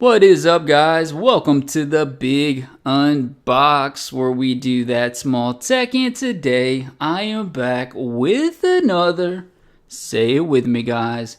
What is up, guys? Welcome to the Big Unbox, where we do that small tech, and today I am back with another, say it with me guys,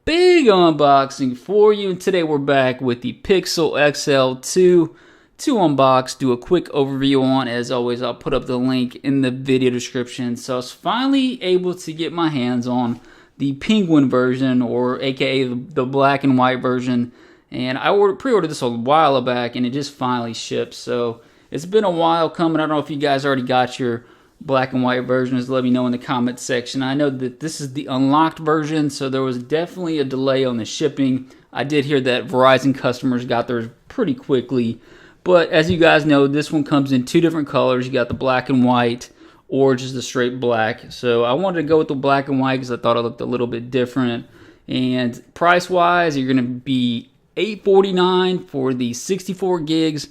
big unboxing for you. And today we're back with the Pixel XL2 to unbox, do a quick overview on. As always, I'll put up the link in the video description. So I was finally able to get my hands on the Penguin version, or aka the black and white version, and I pre-ordered this a while back and it just finally shipped. So it's been a while coming. I don't know if you guys already got your black and white versions. Let me know in the comment section. I know that this is the unlocked version, so there was definitely a delay on the shipping. I did hear that Verizon customers got theirs pretty quickly, but as you guys know, this one comes in two different colors. You got the black and white, or just the straight black. So I wanted to go with the black and white because I thought it looked a little bit different. And price wise, you're going to be $849 for the 64 gigs,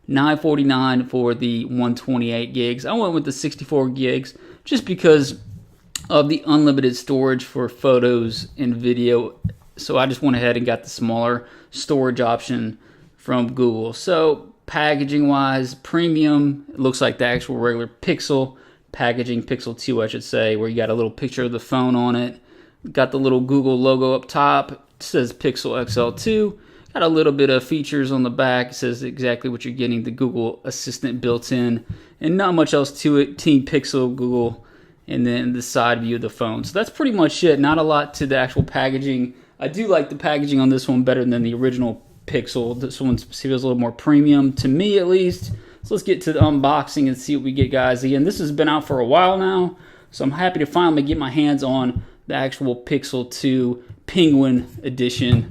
$949 for the 128 gigs. I went with the 64 gigs just because of the unlimited storage for photos and video. So I just went ahead and got the smaller storage option from Google. So packaging wise, premium. It looks like the actual regular Pixel packaging, Pixel 2 I should say, where you got a little picture of the phone on it. Got the little Google logo up top. It says Pixel XL2. Got a little bit of features on the back. It says exactly what you're getting, the Google Assistant built in, and not much else to it. Team Pixel, Google, and then the side view of the phone. So that's pretty much it. Not a lot to the actual packaging. I do like the packaging on this one better than the original Pixel. This one feels a little more premium, to me at least. So let's get to the unboxing and see what we get, guys. Again, this has been out for a while now, so I'm happy to finally get my hands on the actual Pixel 2 Penguin edition.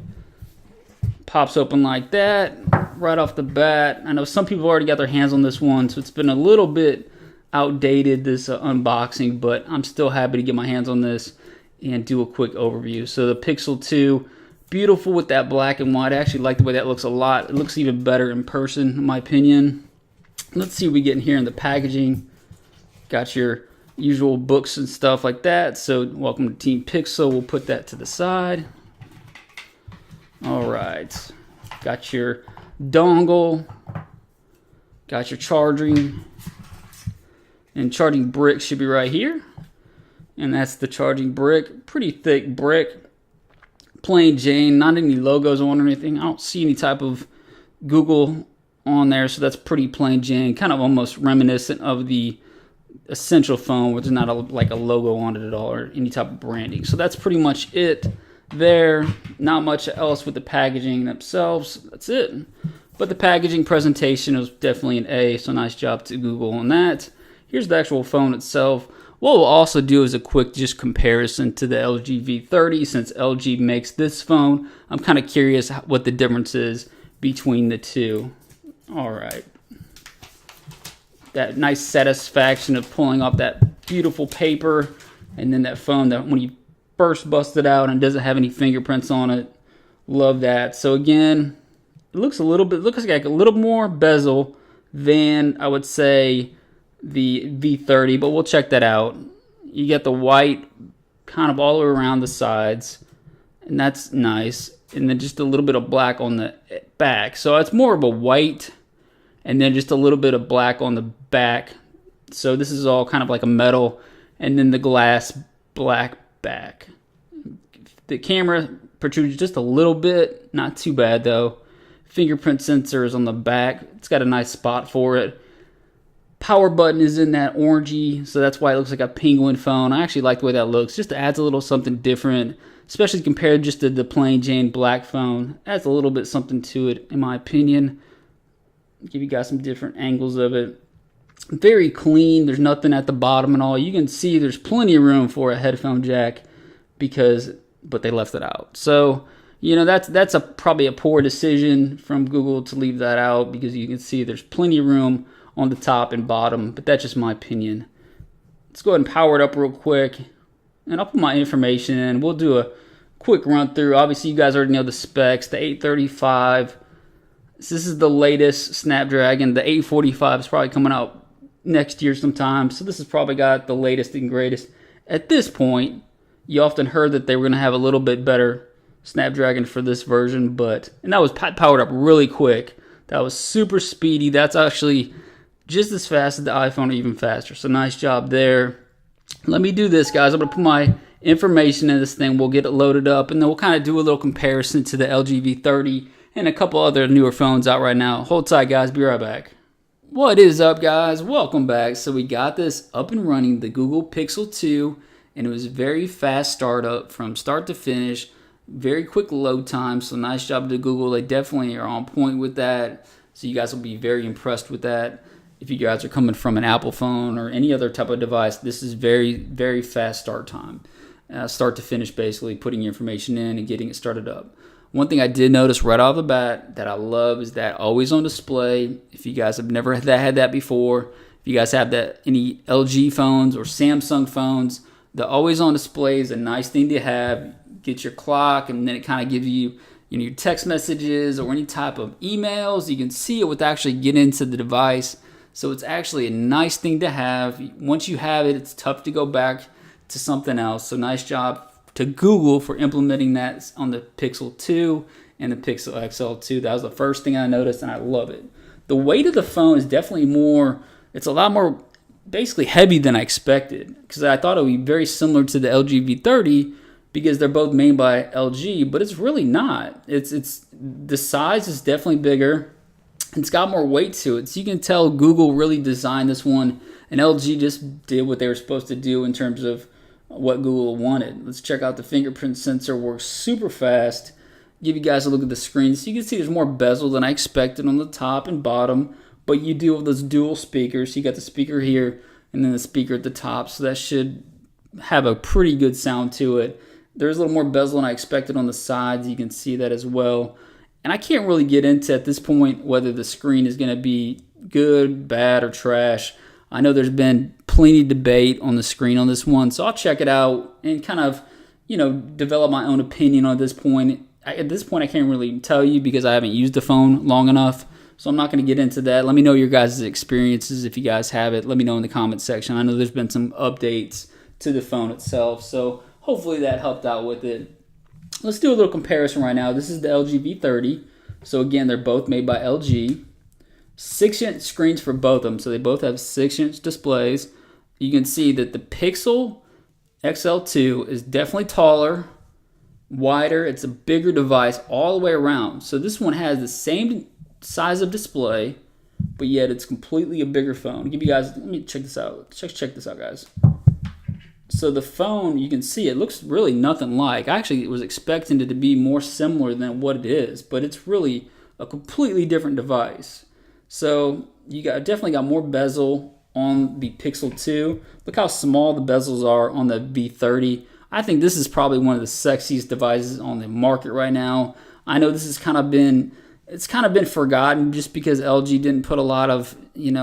Pops open like that right off the bat. I know some people already got their hands on this one, so it's been a little bit outdated, this unboxing, but I'm still happy to get my hands on this and do a quick overview. So the Pixel 2, beautiful with that black and white. I actually like the way that looks a lot. It looks even better in person, in my opinion. Let's see what we get in here in the packaging. Got your usual books and stuff like that. So welcome to Team Pixel. We'll put that to the side. All right. Got your dongle. Got your charging. And charging brick should be right here. And that's the charging brick. Pretty thick brick. Plain Jane. Not any logos on or anything. I don't see any type of Google on there, so that's pretty plain Jane, kind of almost reminiscent of the Essential phone, which is not like a logo on it at all or any type of branding. So that's pretty much it there. Not much else with the packaging themselves. That's it. But the packaging presentation was definitely an A, so nice job to Google on that. Here's the actual phone itself. What we'll also do is a quick just comparison to the LG V30, since LG makes this phone. I'm kind of curious what the difference is between the two. All right, that nice satisfaction of pulling off that beautiful paper, and then that phone that when you first bust it out and doesn't have any fingerprints on it. Love that. So again, it looks like a little more bezel than I would say the V30, but we'll check that out. You get the white kind of all around the sides, and that's nice, and then just a little bit of black on the back. So it's more of a white, and then just a little bit of black on the back. So this is all kind of like a metal, and then the glass black back. The camera protrudes just a little bit, not too bad though. Fingerprint sensor is on the back. It's got a nice spot for it. Power button is in that orangey, so that's why it looks like a Penguin phone. I actually like the way that looks. Just adds a little something different, especially compared just to the plain Jane black phone. Adds a little bit something to it, in my opinion. Give you guys some different angles of it. Very clean. There's nothing at the bottom and all. You can see there's plenty of room for a headphone jack, but they left it out. So, you know, that's probably a poor decision from Google to leave that out, because you can see there's plenty of room on the top and bottom, but that's just my opinion. Let's go ahead and power it up real quick, and I'll put my information in. We'll do a quick run through. Obviously, you guys already know the specs. The 835. This is the latest Snapdragon. The 845 is probably coming out next year sometime. So this has probably got the latest and greatest. At this point, you often heard that they were going to have a little bit better Snapdragon for this version, and that was powered up really quick. That was super speedy. That's actually just as fast as the iPhone or even faster. So nice job there. Let me do this, guys. I'm going to put my information in this thing. We'll get it loaded up, and then we'll kind of do a little comparison to the LG V30 and a couple other newer phones out right now. Hold tight, guys. Be right back. What is up, guys? Welcome back. So we got this up and running, the Google Pixel 2, and it was very fast startup from start to finish. Very quick load time, so nice job to Google. They definitely are on point with that, so you guys will be very impressed with that. If you guys are coming from an Apple phone or any other type of device, this is very, very fast start time. Start to finish, basically, putting your information in and getting it started up. One thing I did notice right off the bat that I love is that always on display. If you guys have never had that before, if you guys have that any LG phones or Samsung phones, the always on display is a nice thing to have. Get your clock, and then it kind of gives you, your text messages or any type of emails. You can see it with actually get into the device. So it's actually a nice thing to have. Once you have it, it's tough to go back to something else. So nice job to Google for implementing that on the Pixel 2 and the Pixel XL2. That was the first thing I noticed, and I love it. The weight of the phone is definitely it's a lot more basically heavy than I expected, because I thought it would be very similar to the LG V30 because they're both made by LG, but it's really not. It's the size is definitely bigger. It's got more weight to it. So you can tell Google really designed this one, and LG just did what they were supposed to do in terms of what Google wanted. Let's check out the fingerprint sensor. Works super fast. Give you guys a look at the screen. So you can see there's more bezel than I expected on the top and bottom, but you do have those dual speakers. So you got the speaker here and then the speaker at the top. So that should have a pretty good sound to it. There's a little more bezel than I expected on the sides. You can see that as well. And I can't really get into at this point whether the screen is going to be good, bad, or trash. I know there's been plenty of debate on the screen on this one, so I'll check it out and kind of, develop my own opinion on this point. At this point, I can't really tell you because I haven't used the phone long enough, so I'm not going to get into that. Let me know your guys' experiences if you guys have it. Let me know in the comment section. I know there's been some updates to the phone itself, so hopefully that helped out with it. Let's do a little comparison right now. This is the LG V30. So again, they're both made by LG. 6-inch screens for both of them. So they both have 6-inch displays. You can see that the Pixel XL2 is definitely taller, wider. It's a bigger device all the way around. So this one has the same size of display, but yet it's completely a bigger phone. Let me check this out. Check this out, guys. So the phone, you can see it looks really nothing like. I actually was expecting it to be more similar than what it is, but it's really a completely different device. So you definitely got more bezel on the Pixel 2. Look how small the bezels are on the V30. I think this is probably one of the sexiest devices on the market right now. I know this has kind of been forgotten just because LG didn't put a lot of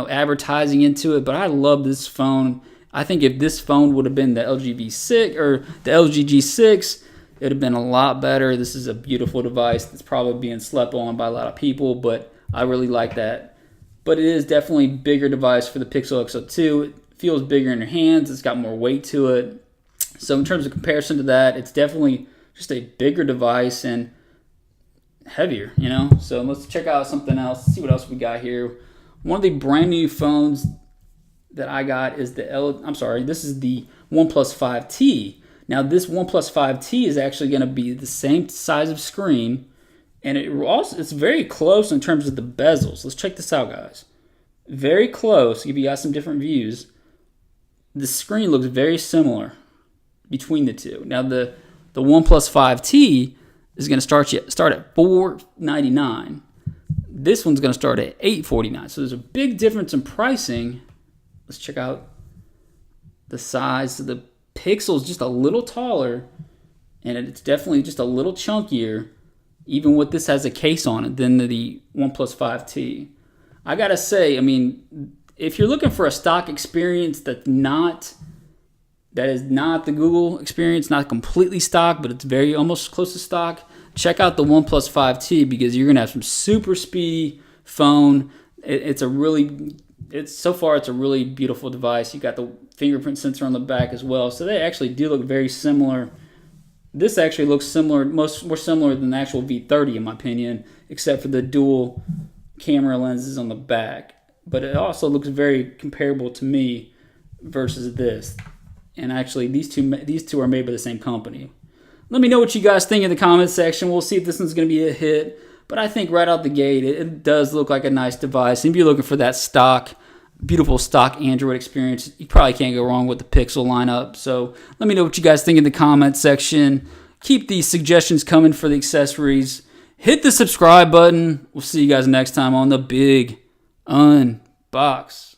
advertising into it, but I love this phone. I think if this phone would have been the LG V6 or the LG G6, it would have been a lot better. This is a beautiful device that's probably being slept on by a lot of people, but I really like that. But it is definitely a bigger device for the Pixel XL2. It feels bigger in your hands. It's got more weight to it. So in terms of comparison to that, it's definitely just a bigger device and heavier, So let's check out something else, see what else we got here. One of the brand new phones that I got is this is the OnePlus 5T. Now this OnePlus 5T is actually going to be the same size of screen, and it's very close in terms of the bezels. Let's check this out, guys. Very close. Give you guys some different views. The screen looks very similar between the two. Now the OnePlus 5T is going to start at $499. This one's going to start at $849. So there's a big difference in pricing. Let's check out the size. So the Pixel is just a little taller, and it's definitely just a little chunkier, even with this has a case on it, than the OnePlus 5T. I gotta say, if you're looking for a stock experience that is not the Google experience, not completely stock, but it's very almost close to stock, check out the OnePlus 5T because you're gonna have some super speedy phone. It's a really beautiful device. You got the fingerprint sensor on the back as well. So they actually do look very similar. This actually looks similar, more similar than the actual V30 in my opinion, except for the dual camera lenses on the back. But it also looks very comparable to me versus this. And actually, these two are made by the same company. Let me know what you guys think in the comment section. We'll see if this one's going to be a hit. But I think right out the gate, it does look like a nice device. And if you're looking for that beautiful stock Android experience, you probably can't go wrong with the Pixel lineup. So let me know what you guys think in the comment section. Keep these suggestions coming for the accessories. Hit the subscribe button. We'll see you guys next time on the Big Unbox.